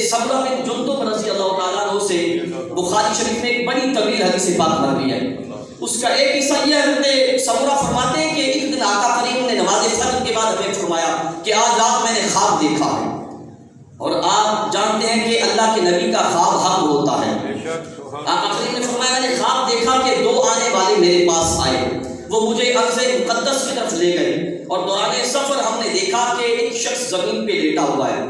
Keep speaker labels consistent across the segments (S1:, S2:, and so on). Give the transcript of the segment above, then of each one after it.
S1: سمرہ بن جندب رضی اللہ تعالیٰ عنہ سے بخاری شریف میں ایک بڑی طویل حدیث پاک مروی ہے. اس کا ایک حصہ یہ حضرت سمرہ فرماتے ہیں کہ ایک دن آقا کریم نے نماز فجر کے بعد ہمیں فرمایا کہ آج رات میں نے خواب دیکھا ہے. اور آپ جانتے ہیں کہ اللہ کے نبی کا خواب حق ہوتا ہے. آقا کریم نے فرمایا میں نے خواب دیکھا کہ دو آنے والے میرے پاس آئے. وہ مجھے عرض مقدس کی طرف لے گئے اور دوران سفر ہم نے دیکھا کہ ایک شخص زمین پہ لیٹا ہوا ہے.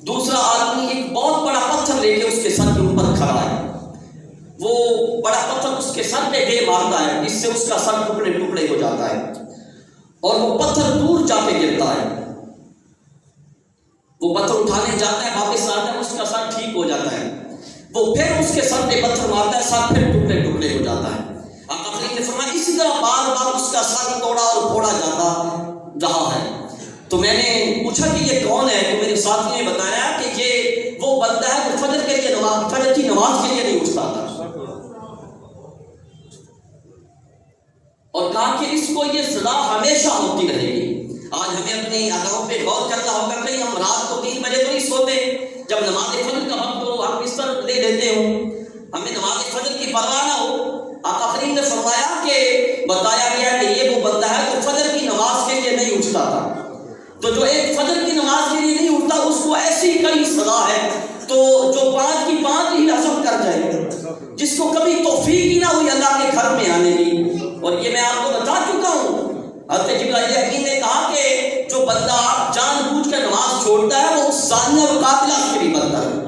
S1: دوسرا آدمی ایک بہت بڑا پتھر لے کے اس کے سر کے اوپر کھڑا ہے. وہ بڑا پتھر اس کے سر پہ دے مارتا ہے، اس سے اس کا سر ٹکڑے ٹکڑے ہو جاتا ہے اور وہ پتھر دور جا کے گرتا ہے. وہ پتھر اٹھانے جاتا ہے، واپس آتا ہے، اس کا سر ٹھیک ہو جاتا ہے. وہ پھر اس کے سر پہ پتھر مارتا ہے، سر پھر ٹکڑے ٹکڑے ہو جاتا ہے. آقا کریم نے فرمایا اسی طرح بار بار اس کا سر توڑا اور پھوڑا جاتا رہا ہے. تو میں نے پوچھا کہ یہ کون ہے؟ تو میرے ساتھی نے بتایا کہ یہ وہ بندہ ہے جو فجر کے لیے فجر کی نماز کے لیے نہیں اٹھتا تھا. اور کہا کہ اس کو یہ سزا ہمیشہ ہوتی رہے گی. آج ہمیں اپنی اداؤں پہ غور کرنا ہوگا. کہیں ہم رات کو 3 بجے تو نہیں سوتے، جب نماز فجر کا وقت ہو ہم بستر لے لیتے ہوں، ہمیں نماز فجر کی پرواہ نہ ہو. آقا کریم نے فرمایا کہ بتایا گیا کہ یہ وہ بندہ ہے جو فجر کی نماز کے لیے نہیں اٹھتا تھا. تو جو ایک فجر کی نماز کے لیے نہیں اٹھتا اس کو ایسی کئی سزا ہے. تو جو 5 کی 5 ہی ہضم کر جائے، جس کو کبھی توفیق ہی نہ ہوئی اللہ کے گھر میں آنے کی. اور یہ میں آپ کو بتا چکا ہوں، حضرت جبرائیل امین نے کہا کہ جو بندہ جان بوجھ کر نماز چھوڑتا ہے وہ زانیہ اور قاتلہ سے بھی بدتر ہے.